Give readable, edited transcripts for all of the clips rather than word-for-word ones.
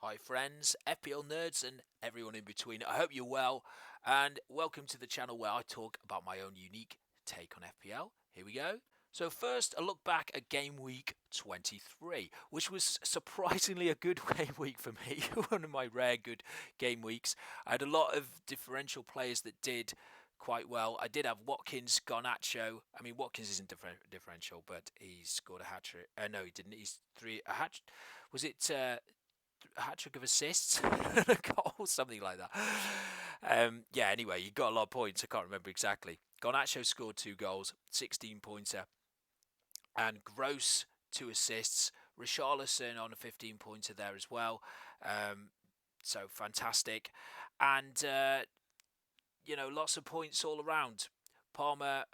Hi friends, FPL nerds and everyone in between. I hope you're well and welcome to the channel where I talk about my own unique take on FPL. Here we go. So first, a look back at game week 23, which was surprisingly a good game week for me. One of my rare good game weeks. I had a lot of differential players that did quite well. I did have Watkins, Garnacho. I mean, Watkins isn't differential, but he scored a hat trick. No, he didn't. He's three. A hat. Was it? A hat trick of assists and a goal, something like that. Yeah, anyway, he got a lot of points. I can't remember exactly. Garnacho scored 2 goals, 16 pointer, and Gross 2 assists. Richarlison on a 15 pointer there as well. So fantastic. And, lots of points all around. Palmer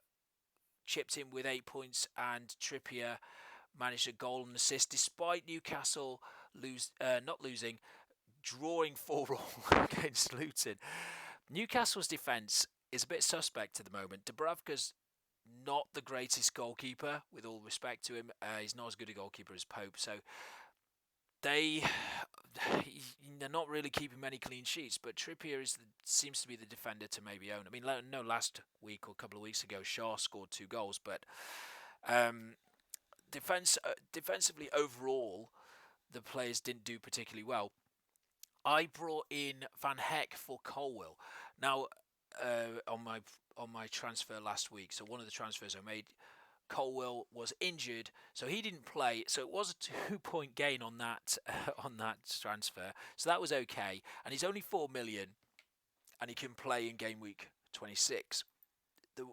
chipped in with 8 points, and Trippier managed a goal and assist despite Newcastle not losing, drawing 4-all against Luton. Newcastle's defence is a bit suspect at the moment. Dubravka's not the greatest goalkeeper, with all respect to him. He's not as good a goalkeeper as Pope, so they're not really keeping many clean sheets. But Trippier seems to be the defender to maybe own. I mean, no, last week or a couple of weeks ago, Shaw scored 2 goals, but defensively overall, the players didn't do particularly well. I brought in Van Heck for Colwill. Now, on my transfer last week, so one of the transfers I made, Colwill was injured, so he didn't play. So it was a 2 point gain on that on that transfer. So that was okay, and he's only 4 million, and he can play in game week 26.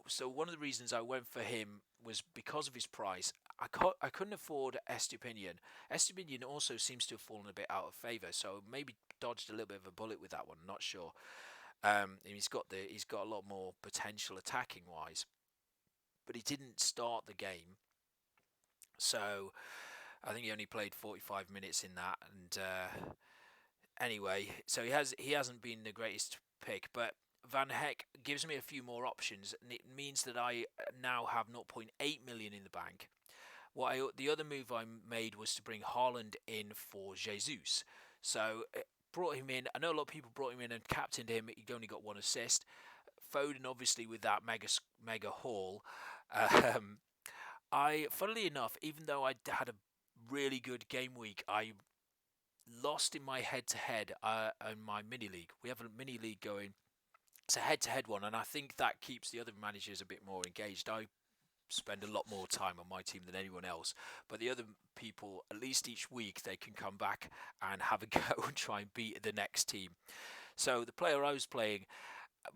So one of the reasons I went for him was because of his price. I couldn't afford Estupinian. Estupinian also seems to have fallen a bit out of favour, so maybe dodged a little bit of a bullet with that one. Not sure. He's got a lot more potential attacking wise, but he didn't start the game, so I think he only played 45 minutes in that. And anyway, so he hasn't been the greatest pick, but Van Heck gives me a few more options, and it means that I now have zero point 0.8 million in the bank. The other move I made was to bring Haaland in for Jesus. So brought him in. I know a lot of people brought him in and captained him. He only got 1 assist. Foden, obviously, with that mega haul. Funnily enough, even though I had a really good game week, I lost in my head-to-head in my mini league. We have a mini league going. It's a head-to-head one, and I think that keeps the other managers a bit more engaged. I spend a lot more time on my team than anyone else, but the other people, at least each week, they can come back and have a go and try and beat the next team. So the player I was playing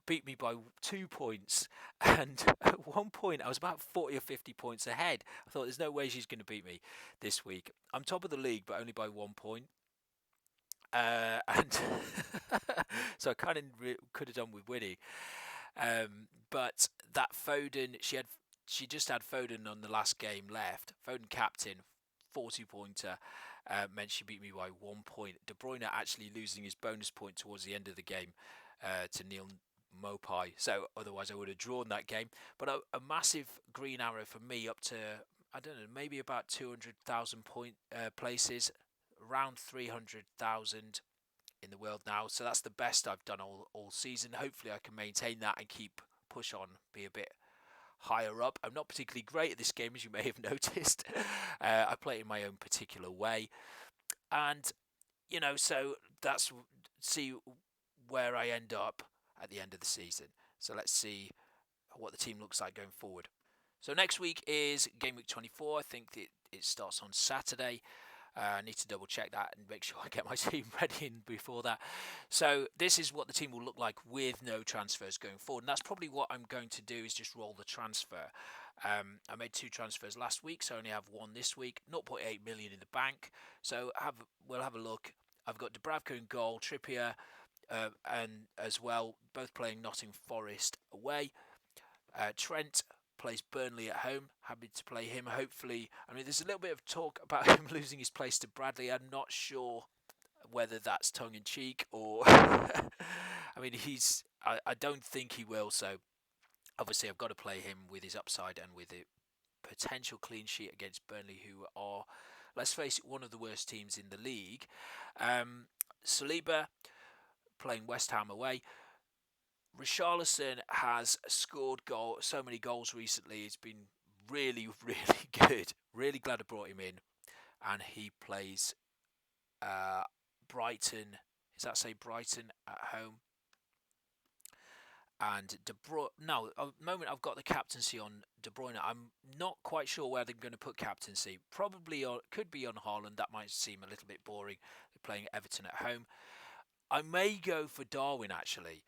beat me by 2 points, and at one point I was about 40 or 50 points ahead. I thought, there's no way she's going to beat me this week. I'm top of the league, but only by 1 point. And so I kind of could have done with winning. But that Foden, she just had Foden on the last game left. Foden captain, 40 pointer, meant she beat me by 1 point. De Bruyne actually losing his bonus point towards the end of the game to Neil Mopai. So otherwise I would have drawn that game. But a massive green arrow for me up to, I don't know, maybe about 200,000 point places, around 300,000 in the world now. So that's the best I've done all season. Hopefully I can maintain that and keep push on, be a bit higher up. I'm not particularly great at this game, as you may have noticed. I play it in my own particular way, and so that's see where I end up at the end of the season. So let's see what the team looks like going forward. So next week is game week 24. I think it starts on Saturday. I need to double check that and make sure I get my team ready in before that. So this is what the team will look like with no transfers going forward. And that's probably what I'm going to do, is just roll the transfer. I made 2 transfers last week, so I only have 1 this week. 0.8 million in the bank. So we'll have a look. I've got Dubravka in goal, Trippier, and as well, both playing Nottingham Forest away. Trent plays Burnley at home. Happy to play him. Hopefully, I mean, there's a little bit of talk about him losing his place to Bradley. I'm not sure whether that's tongue in cheek or. I mean, I don't think he will. So obviously, I've got to play him with his upside and with a potential clean sheet against Burnley, who are, let's face it, one of the worst teams in the league. Saliba playing West Ham away. Richarlison has scored so many goals recently. It's been really, really good. Really glad I brought him in. And he plays Brighton. Does that say Brighton at home? And De Bruyne. Now, at the moment I've got the captaincy on De Bruyne. I'm not quite sure where they're going to put captaincy. Probably could be on Haaland. That might seem a little bit boring. They're playing Everton at home. I may go for Darwin actually.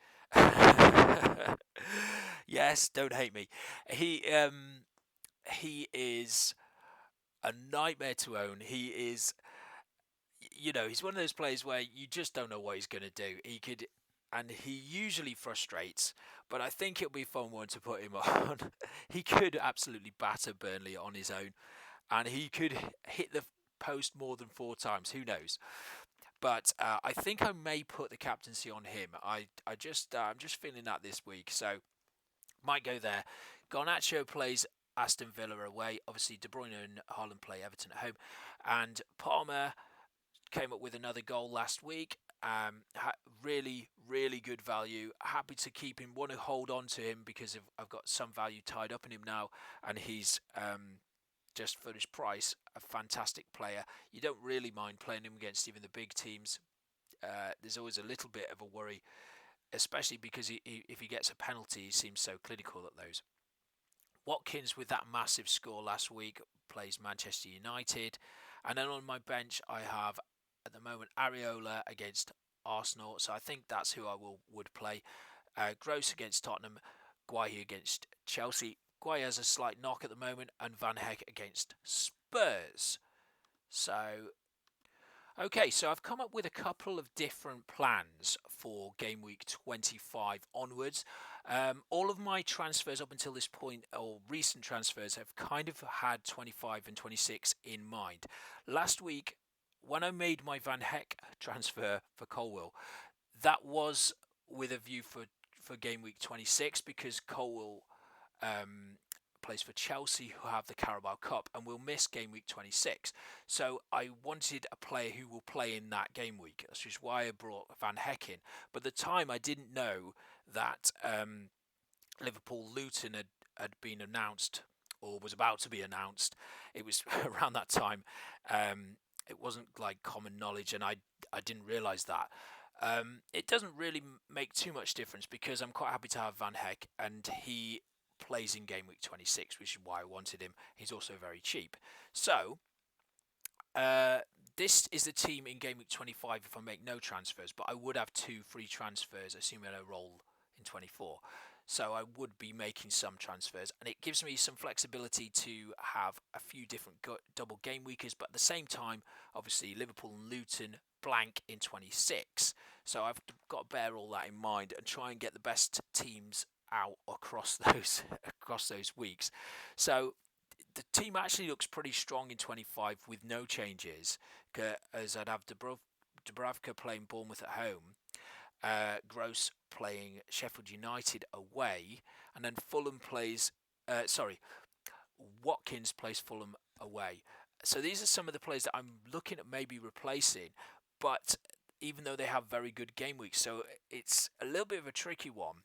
Yes, don't hate me. He is a nightmare to own. He is, he's one of those players where you just don't know what he's going to do. And he usually frustrates, but I think it'll be a fun one to put him on. He could absolutely batter Burnley on his own, and he could hit the post more than 4 times. Who knows? But I think I may put the captaincy on him. I'm just feeling that this week, so might go there. Garnacho plays Aston Villa away. Obviously, De Bruyne and Haaland play Everton at home, and Palmer came up with another goal last week. Really, really good value. Happy to keep him. Want to hold on to him because I've got some value tied up in him now, and he's just for his price, a fantastic player. You don't really mind playing him against even the big teams. There's always a little bit of a worry, especially because if he gets a penalty, he seems so clinical at those. Watkins, with that massive score last week, plays Manchester United. And then on my bench, I have, at the moment, Areola against Arsenal. So I think that's who I would play. Gross against Tottenham, Guahi against Chelsea. Guahi has a slight knock at the moment, and Van Heck against Spurs. So, okay, so I've come up with a couple of different plans for game week 25 onwards. All of my transfers up until this point, or recent transfers, have kind of had 25 and 26 in mind. Last week, when I made my Van Heck transfer for Colwill, that was with a view for game week 26 because Colwill plays for Chelsea, who have the Carabao Cup, and will miss game week 26. So I wanted a player who will play in that game week, which is why I brought Van Heck in. But at the time, I didn't know that Liverpool-Luton had been announced, or was about to be announced. It was around that time. It wasn't like common knowledge, and I didn't realise that. It doesn't really make too much difference because I'm quite happy to have Van Heck, and he plays in game week 26, which is why I wanted him. He's also very cheap. So this is the team in game week 25 if I make no transfers, but I would have 2 free transfers assuming I roll in 24. So I would be making some transfers, and it gives me some flexibility to have a few different double game weekers, but at the same time, obviously Liverpool and Luton blank in 26. So I've got to bear all that in mind and try and get the best teams out across those weeks. So the team actually looks pretty strong in 25 with no changes, as I'd have Dubravka playing Bournemouth at home, Gross playing Sheffield United away, and then Watkins plays Fulham away. So these are some of the players that I'm looking at maybe replacing, but even though they have very good game weeks, so it's a little bit of a tricky one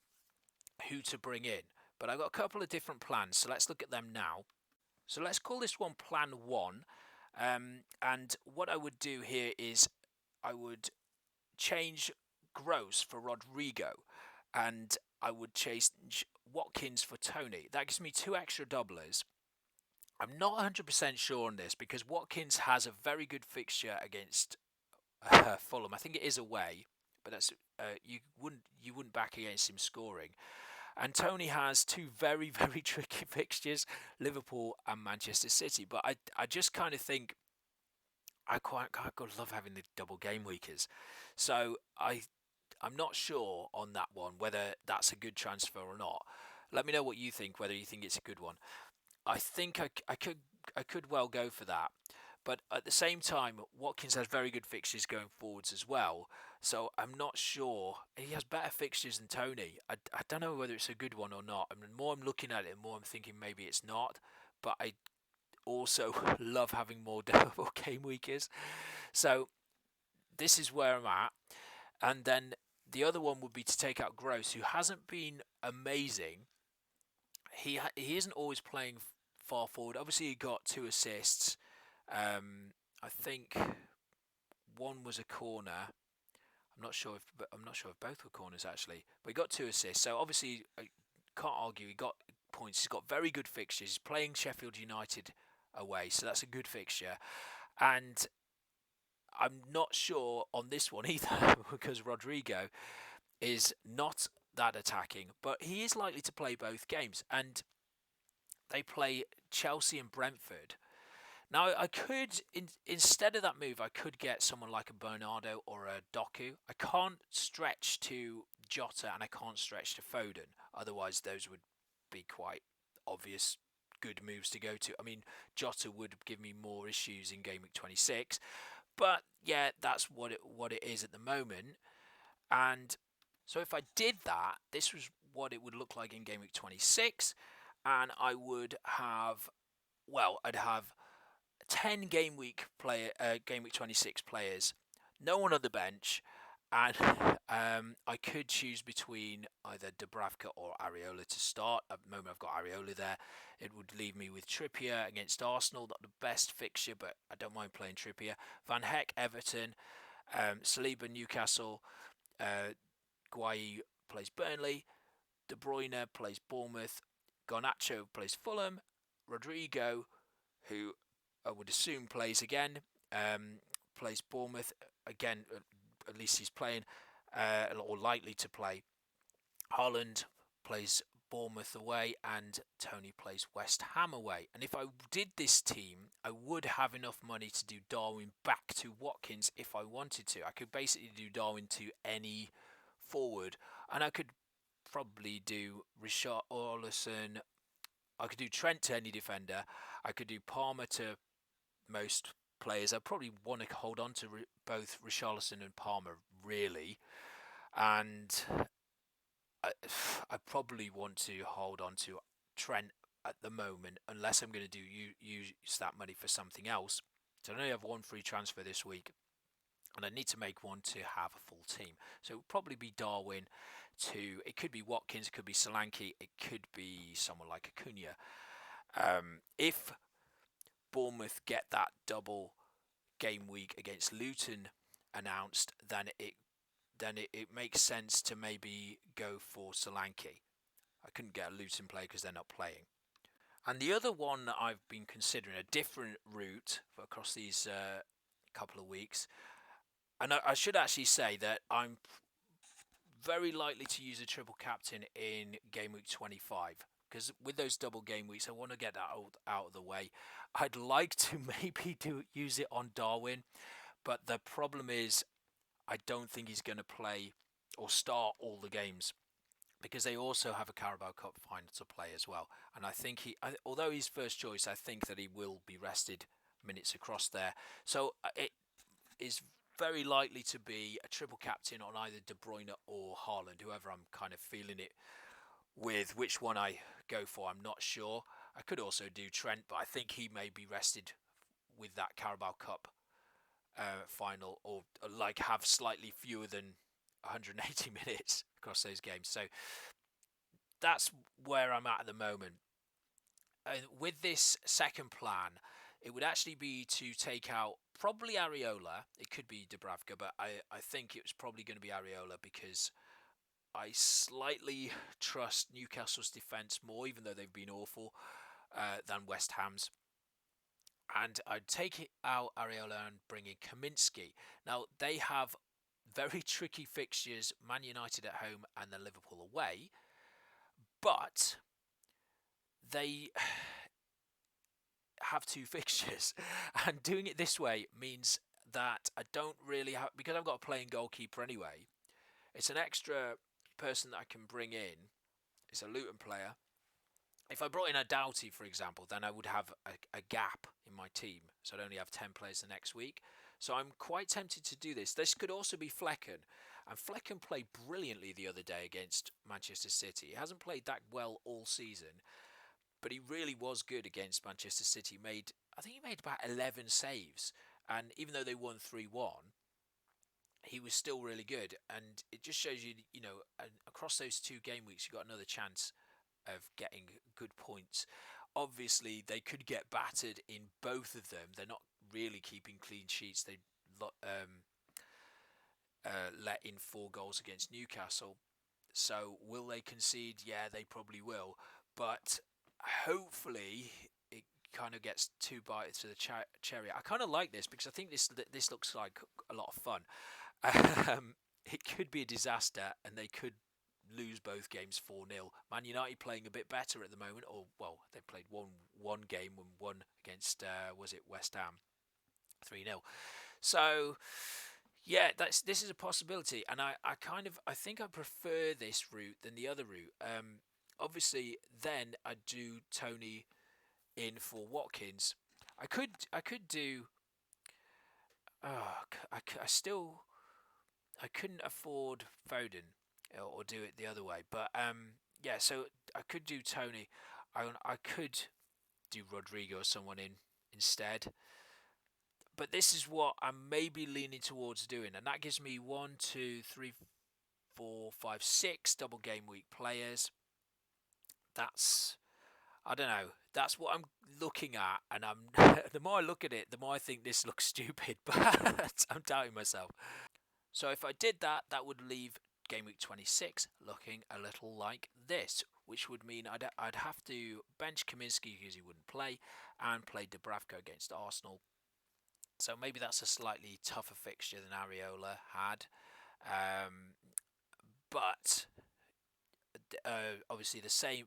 who to bring in. But I've got a couple of different plans, so let's look at them now. So let's call this one Plan 1. And what I would do here is I would change Gross for Rodrigo, and I would change Watkins for Tony. That gives me 2 extra doublers. I'm not 100% sure on this because Watkins has a very good fixture against Fulham. I think it is away, but that's you wouldn't back against him scoring. And Tony has 2 very, very tricky fixtures, Liverpool and Manchester City. But I just kind of think I quite love having the double game weekers. So I'm not sure on that one whether that's a good transfer or not. Let me know what you think, whether you think it's a good one. I think I could well go for that. But at the same time, Watkins has very good fixtures going forwards as well. So I'm not sure. He has better fixtures than Tony. I don't know whether it's a good one or not. I mean, the more I'm looking at it, the more I'm thinking maybe it's not. But I also love having more double game weekers. So this is where I'm at. And then the other one would be to take out Gross, who hasn't been amazing. He isn't always playing far forward. Obviously, he got 2 assists. I think one was a corner. I'm not sure if both were corners actually, but he got 2 assists. So obviously, I can't argue. He got points. He's got very good fixtures. He's playing Sheffield United away, so that's a good fixture. And I'm not sure on this one either because Rodrigo is not that attacking, but he is likely to play both games. And they play Chelsea and Brentford. Now, I could, instead of that move, I could get someone like a Bernardo or a Doku. I can't stretch to Jota and I can't stretch to Foden. Otherwise, those would be quite obvious good moves to go to. I mean, Jota would give me more issues in Game Week 26. But yeah, that's what it is at the moment. And so if I did that, this was what it would look like in Game Week 26. And I would have, well, I'd have 10 game week 26 players, no one on the bench, and I could choose between either Dubravka or Areola to start. At the moment, I've got Areola there. It would leave me with Trippier against Arsenal, not the best fixture, but I don't mind playing Trippier. Van Heck, Everton, Saliba, Newcastle, Guai plays Burnley, De Bruyne plays Bournemouth, Garnacho plays Fulham, Rodrigo, who I would assume plays again, plays Bournemouth again. At least he's playing, or likely to play. Haaland plays Bournemouth away, and Tony plays West Ham away. And if I did this team, I would have enough money to do Darwin back to Watkins if I wanted to. I could basically do Darwin to any forward, and I could probably do Richarlison. I could do Trent to any defender. I could do Palmer to most players. I probably want to hold on to both Richarlison and Palmer, really. And I, I probably want to hold on to Trent at the moment, unless I'm going to use that money for something else. So I only have one free transfer this week, and I need to make one to have a full team. So it would probably be Darwin to, it could be Watkins, it could be Solanke, it could be someone like Acuna. If Bournemouth get that double game week against Luton announced, then it makes sense to maybe go for Solanke. I couldn't get a Luton player because they're not playing. And the other one that I've been considering, a different route for across these couple of weeks, and I should actually say that I'm very likely to use a triple captain in game week 25 because with those double game weeks, I want to get that out of the way. I'd like to maybe use it on Darwin, but the problem is I don't think he's going to play or start all the games because they also have a Carabao Cup final to play as well. And I think although he's first choice, I think that he will be rested minutes across there. So it is very likely to be a triple captain on either De Bruyne or Haaland, whoever I'm kind of feeling it with. Which one I go for, I'm not sure. I could also do Trent, but I think he may be rested with that Carabao Cup final, or like have slightly fewer than 180 minutes across those games. So that's where I'm at the moment. And with this second plan, it would actually be to take out probably Areola. It could be Dubravka, but I think it was probably going to be Areola because I slightly trust Newcastle's defence more, even though they've been awful, than West Ham's. And I'd take out Areola and bring in Kaminsky. Now, they have very tricky fixtures, Man United at home and then Liverpool away, but they have 2 fixtures, and doing it this way means that I don't really have, because I've got a playing goalkeeper anyway, it's an extra person that I can bring in. It's a Luton player. If I brought in a Doughty, for example, then I would have a gap in my team, so I'd only have 10 players the next week. So I'm quite tempted to do this. This could also be Flecken, and Flecken played brilliantly the other day against Manchester City. He hasn't played that well all season, but he really was good against Manchester City. I think he made about 11 saves, and even though they won 3-1, he was still really good, and it just shows you, you know, across those 2 game weeks, you got another chance of getting good points. Obviously, they could get battered in both of them. They're not really keeping clean sheets. They let in 4 goals against Newcastle. So will they concede? Yeah, they probably will. But hopefully, it kind of gets 2 bites to the cherry. I kind of like this because I think this looks like a lot of fun. It could be a disaster, and they could lose both games 4-0. Man United playing a bit better at the moment, or well, they played one game and won against was it West Ham 3-0. So yeah, this is a possibility, and I think I prefer this route than the other route. Obviously, then I'd do Tony in for Watkins. I could do. I still I couldn't afford Foden or do it the other way, but yeah. So I could do Tony. I could do Rodrigo or someone in instead. But this is what I'm maybe leaning towards doing, and that gives me 1, 2, 3, 4, 5, 6 double game week players. That's I don't know. That's what I'm looking at, and I'm the more I look at it, the more I think this looks stupid. But I'm doubting myself. So if I did that, that would leave game week 26 looking a little like this, which would mean I'd have to bench Kaminsky because he wouldn't play, and play Dubravka against Arsenal. So maybe that's a slightly tougher fixture than Areola had. Um, but obviously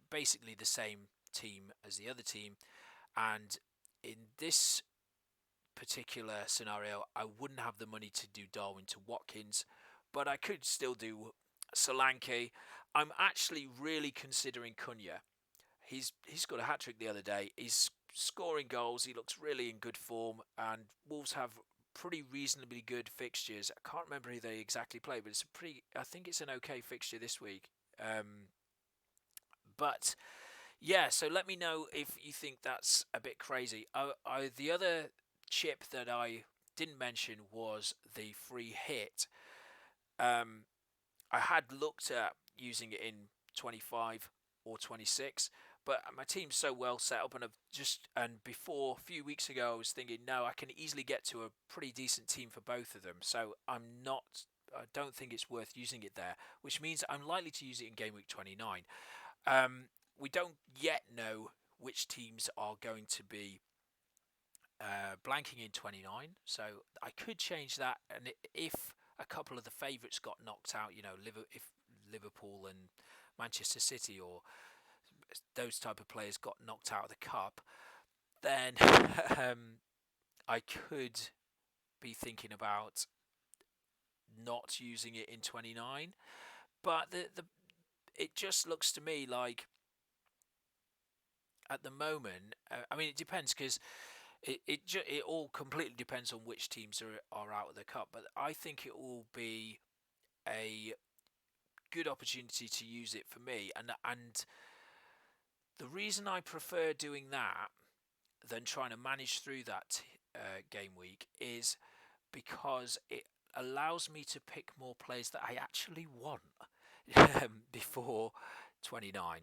basically the same team as the other team. And in this particular scenario, I wouldn't have the money to do Darwin to Watkins, but I could still do Solanke. I'm actually really considering Cunha. He's got a hat trick the other day. He's scoring goals. He looks really in good form, and Wolves have pretty reasonably good fixtures. I can't remember who they exactly play, but I think it's an okay fixture this week. But yeah, so let me know if you think that's a bit crazy. The other chip that I didn't mention was the free hit. Um, I had looked at using it in 25 or 26, but my team's so well set up, and before a few weeks ago I was thinking, no, I can easily get to a pretty decent team for both of them. So I don't think it's worth using it there, which means I'm likely to use it in game week 29. We don't yet know which teams are going to be blanking in 29, so I could change that. And if a couple of the favourites got knocked out, you know, if Liverpool and Manchester City or those type of players got knocked out of the cup, then I could be thinking about not using it in 29. But it just looks to me like at the moment, I mean, it depends because it all completely depends on which teams are out of the cup. But I think it will be a good opportunity to use it for me, and the reason I prefer doing that than trying to manage through that game week is because it allows me to pick more players that I actually want before 29.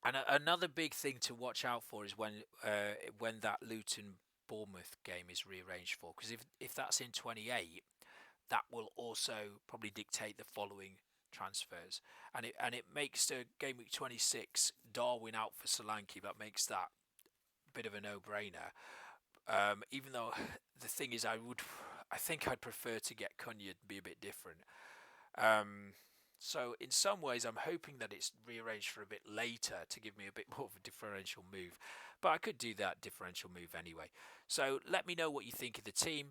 And another big thing to watch out for is when that Luton Bournemouth game is rearranged for, because if that's in 28, that will also probably dictate the following transfers, and it makes the game week 26 Darwin out for Solanke. That makes that a bit of a no-brainer. Even though the thing is, I think I'd prefer to get Cunha and be a bit different. So in some ways, I'm hoping that it's rearranged for a bit later to give me a bit more of a differential move. But I could do that differential move anyway. So let me know what you think of the team.